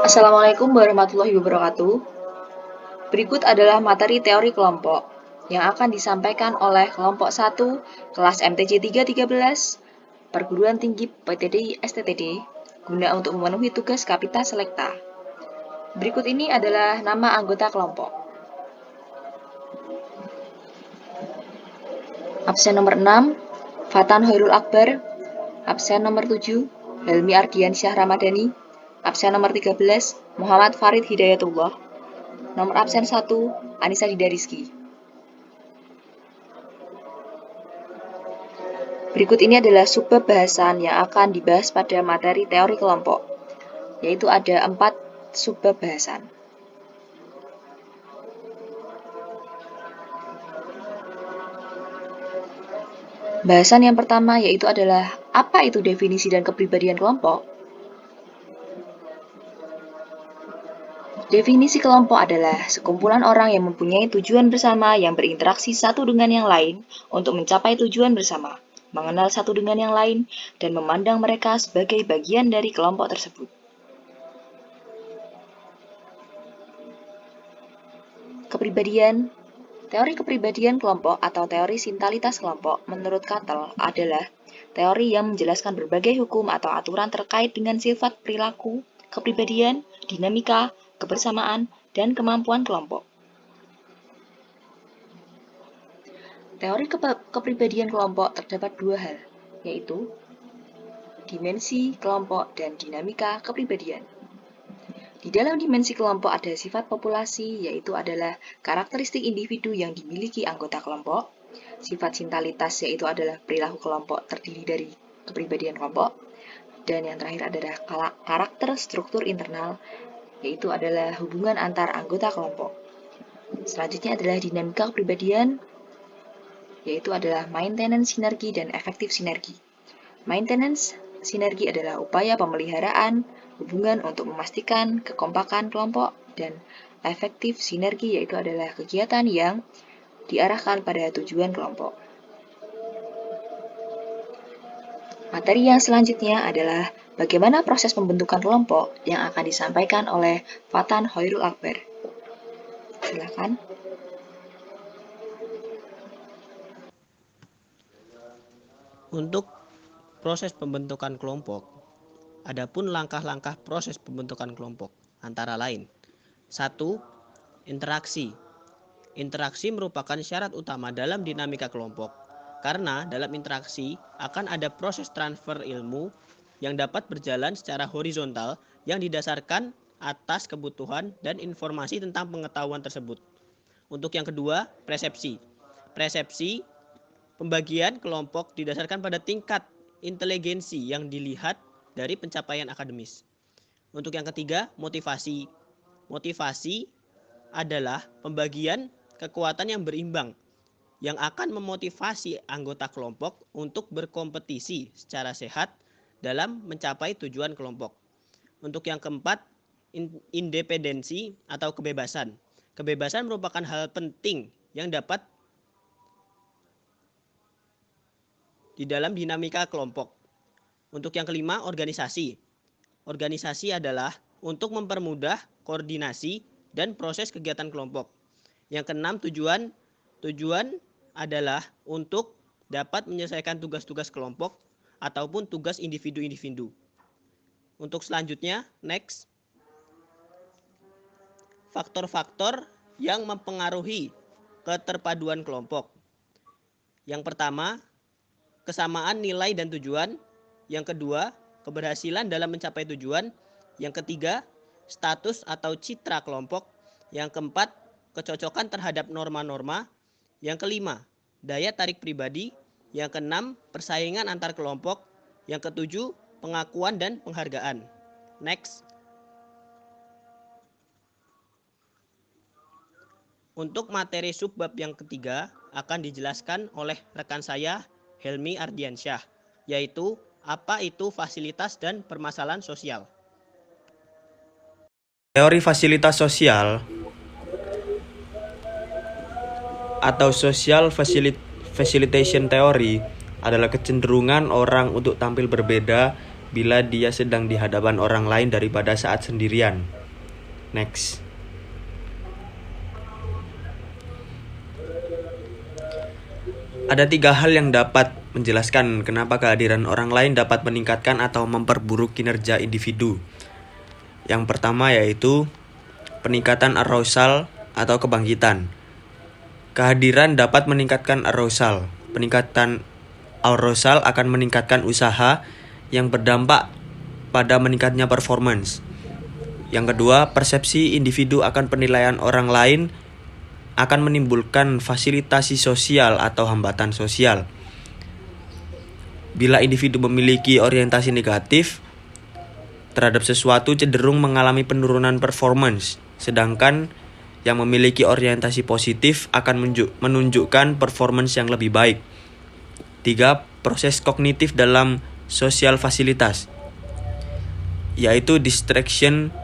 Assalamualaikum warahmatullahi wabarakatuh. Berikut adalah materi teori kelompok yang akan disampaikan oleh kelompok 1 kelas MTJ 313 Perguruan Tinggi PTDI STTD guna untuk memenuhi tugas Kapita Selekta. Berikut ini adalah nama anggota kelompok. Absen nomor 6, Fatan Hoirul Akbar. Absen nomor 7, Helmi Ardiansyah Ramadhani. Absen nomor 13, Muhammad Farid Hidayatullah. Nomor absen 1, Anissa Dida Rizky. Berikut ini adalah subbab bahasan yang akan dibahas pada materi teori kelompok, yaitu ada 4 subbab bahasan. Bahasan yang pertama yaitu adalah apa itu definisi dan kepribadian kelompok? Definisi kelompok adalah sekumpulan orang yang mempunyai tujuan bersama yang berinteraksi satu dengan yang lain untuk mencapai tujuan bersama, mengenal satu dengan yang lain, dan memandang mereka sebagai bagian dari kelompok tersebut. Kepribadian. Teori kepribadian kelompok atau teori sintalitas kelompok menurut Cattell adalah teori yang menjelaskan berbagai hukum atau aturan terkait dengan sifat perilaku, kepribadian, dinamika, kebersamaan, dan kemampuan kelompok. Teori kepribadian kelompok terdapat 2 hal, yaitu dimensi kelompok dan dinamika kepribadian. Di dalam dimensi kelompok ada sifat populasi, yaitu adalah karakteristik individu yang dimiliki anggota kelompok. Sifat sintalitas, yaitu adalah perilaku kelompok terdiri dari kepribadian kelompok. Dan yang terakhir adalah karakter struktur internal, yaitu adalah hubungan antar anggota kelompok. Selanjutnya adalah dinamika kepribadian, yaitu adalah maintenance sinergi dan efektif sinergi. Maintenance sinergi adalah upaya pemeliharaan hubungan untuk memastikan kekompakan kelompok, dan efektif sinergi yaitu adalah kegiatan yang diarahkan pada tujuan kelompok. Materi yang selanjutnya adalah bagaimana proses pembentukan kelompok yang akan disampaikan oleh Fatan Hoirul Akbar. Silakan. Untuk proses pembentukan kelompok, adapun langkah-langkah proses pembentukan kelompok antara lain. 1. Interaksi. Interaksi merupakan syarat utama dalam dinamika kelompok, karena dalam interaksi akan ada proses transfer ilmu yang dapat berjalan secara horizontal yang didasarkan atas kebutuhan dan informasi tentang pengetahuan tersebut. Untuk yang kedua, persepsi. Persepsi, pembagian kelompok didasarkan pada tingkat inteligensi yang dilihat dari pencapaian akademis. Untuk yang ketiga, motivasi. Motivasi adalah pembagian kekuatan yang berimbang yang akan memotivasi anggota kelompok untuk berkompetisi secara sehat dalam mencapai tujuan kelompok. Untuk yang keempat, independensi atau kebebasan. Kebebasan merupakan hal penting yang dapat di dalam dinamika kelompok. Untuk yang kelima, organisasi. Organisasi adalah untuk mempermudah koordinasi dan proses kegiatan kelompok. Yang keenam, tujuan. Tujuan adalah untuk dapat menyelesaikan tugas-tugas kelompok ataupun tugas individu-individu. Untuk selanjutnya, next. Faktor-faktor yang mempengaruhi keterpaduan kelompok. Yang pertama, kesamaan nilai dan tujuan. Yang kedua, keberhasilan dalam mencapai tujuan. Yang ketiga, status atau citra kelompok. Yang keempat, kecocokan terhadap norma-norma. Yang kelima, daya tarik pribadi. Yang keenam, persaingan antar kelompok. Yang ketujuh, pengakuan dan penghargaan. Next. Untuk materi subbab yang ketiga akan dijelaskan oleh rekan saya, Helmi Ardiansyah, yaitu apa itu fasilitas dan permasalahan sosial. Teori fasilitas sosial atau social facilitation theory adalah kecenderungan orang untuk tampil berbeda bila dia sedang di hadapan orang lain daripada saat sendirian. Next. Ada 3 hal yang dapat menjelaskan kenapa kehadiran orang lain dapat meningkatkan atau memperburuk kinerja individu. Yang pertama yaitu peningkatan arousal atau kebangkitan. Kehadiran dapat meningkatkan arousal. Peningkatan arousal akan meningkatkan usaha yang berdampak pada meningkatnya performance. Yang kedua, persepsi individu akan penilaian orang lain akan menimbulkan fasilitasi sosial atau hambatan sosial. Bila individu memiliki orientasi negatif terhadap sesuatu cenderung mengalami penurunan performance, sedangkan yang memiliki orientasi positif akan menunjukkan performance yang lebih baik. 3. Proses kognitif dalam sosial fasilitas, yaitu distraction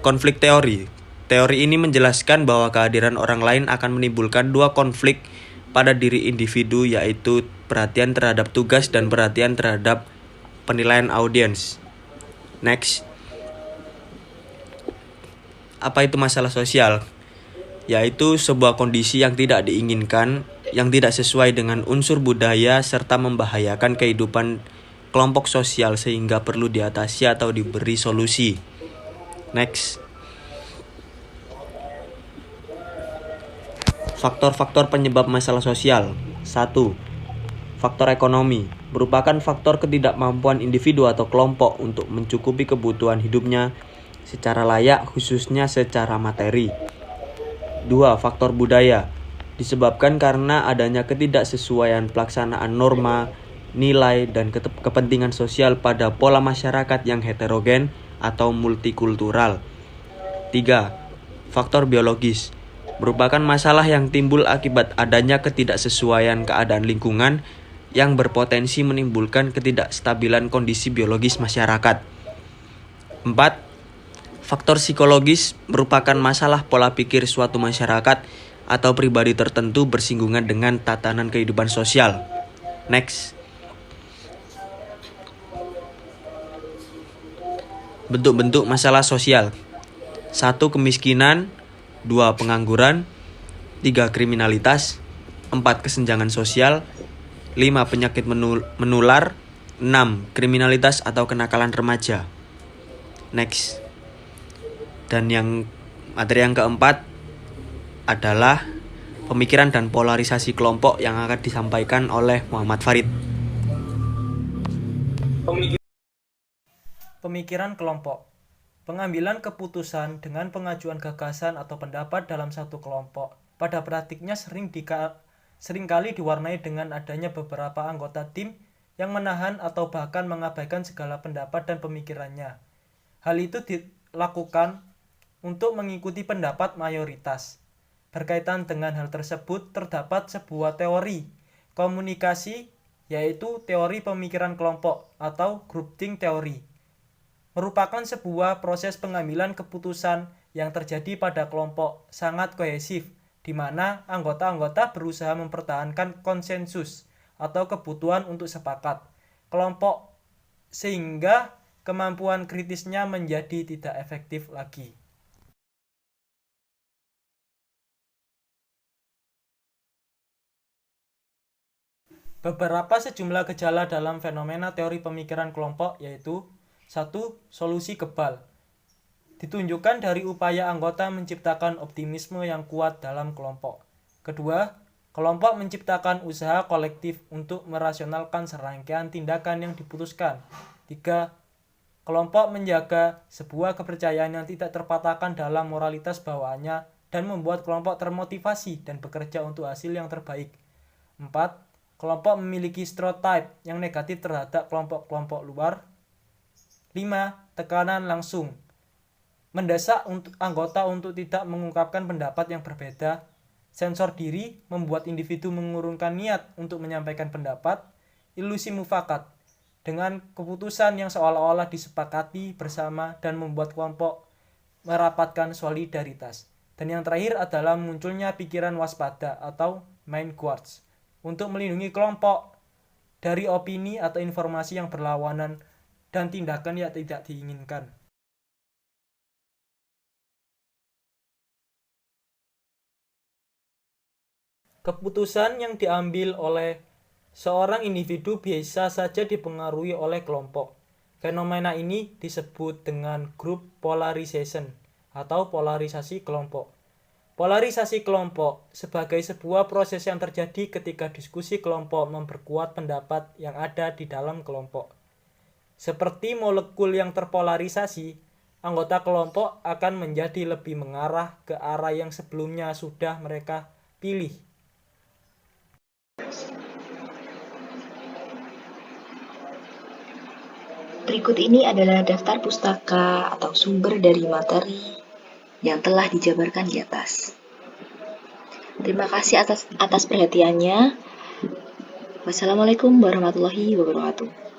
conflict theory. Teori ini menjelaskan bahwa kehadiran orang lain akan menimbulkan 2 konflik pada diri individu, yaitu perhatian terhadap tugas dan perhatian terhadap penilaian audiens. Next. Apa itu masalah sosial? Yaitu sebuah kondisi yang tidak diinginkan, yang tidak sesuai dengan unsur budaya serta membahayakan kehidupan kelompok sosial sehingga perlu diatasi atau diberi solusi. Next. Faktor-faktor penyebab masalah sosial. 1. Faktor ekonomi merupakan faktor ketidakmampuan individu atau kelompok untuk mencukupi kebutuhan hidupnya secara layak, khususnya secara materi. 2. Faktor budaya disebabkan karena adanya ketidaksesuaian pelaksanaan norma, nilai, dan kepentingan sosial pada pola masyarakat yang heterogen atau multikultural. 3. Faktor biologis merupakan masalah yang timbul akibat adanya ketidaksesuaian keadaan lingkungan yang berpotensi menimbulkan ketidakstabilan kondisi biologis masyarakat. 4. Faktor psikologis merupakan masalah pola pikir suatu masyarakat atau pribadi tertentu bersinggungan dengan tatanan kehidupan sosial. Next. Bentuk-bentuk masalah sosial. 1. Kemiskinan. 2. Pengangguran. 3. Kriminalitas. 4. Kesenjangan sosial. 5. Penyakit menular. 6. Kriminalitas atau kenakalan remaja. Next. Dan materi yang keempat adalah pemikiran dan polarisasi kelompok yang akan disampaikan oleh Muhammad Farid. Pemikiran kelompok. Pengambilan keputusan dengan pengajuan gagasan atau pendapat dalam satu kelompok pada praktiknya seringkali diwarnai dengan adanya beberapa anggota tim yang menahan atau bahkan mengabaikan segala pendapat dan pemikirannya. Hal itu dilakukan untuk mengikuti pendapat mayoritas. Berkaitan dengan hal tersebut terdapat sebuah teori komunikasi, yaitu teori pemikiran kelompok atau groupthink theory. Merupakan sebuah proses pengambilan keputusan yang terjadi pada kelompok sangat kohesif, di mana anggota-anggota berusaha mempertahankan konsensus atau kebutuhan untuk sepakat kelompok sehingga kemampuan kritisnya menjadi tidak efektif lagi. Beberapa sejumlah gejala dalam fenomena teori pemikiran kelompok yaitu 1. Solusi kebal ditunjukkan dari upaya anggota menciptakan optimisme yang kuat dalam kelompok. Kedua, kelompok menciptakan usaha kolektif untuk merasionalkan serangkaian tindakan yang diputuskan. 3. Kelompok menjaga sebuah kepercayaan yang tidak terpatahkan dalam moralitas bawaannya dan membuat kelompok termotivasi dan bekerja untuk hasil yang terbaik. 4. Kelompok memiliki stereotip yang negatif terhadap kelompok-kelompok luar. 5. Tekanan langsung mendesak anggota untuk tidak mengungkapkan pendapat yang berbeda. Sensor diri membuat individu mengurungkan niat untuk menyampaikan pendapat. Ilusi mufakat dengan keputusan yang seolah-olah disepakati bersama dan membuat kelompok merapatkan solidaritas. Dan yang terakhir adalah munculnya pikiran waspada atau mind guards untuk melindungi kelompok dari opini atau informasi yang berlawanan dan tindakan yang tidak diinginkan. Keputusan yang diambil oleh seorang individu bisa saja dipengaruhi oleh kelompok. Fenomena ini disebut dengan group polarization atau polarisasi kelompok. Polarisasi kelompok sebagai sebuah proses yang terjadi ketika diskusi kelompok memperkuat pendapat yang ada di dalam kelompok. Seperti molekul yang terpolarisasi, anggota kelompok akan menjadi lebih mengarah ke arah yang sebelumnya sudah mereka pilih. Berikut ini adalah daftar pustaka atau sumber dari materi yang telah dijabarkan di atas. Terima kasih atas perhatiannya. Wassalamualaikum warahmatullahi wabarakatuh.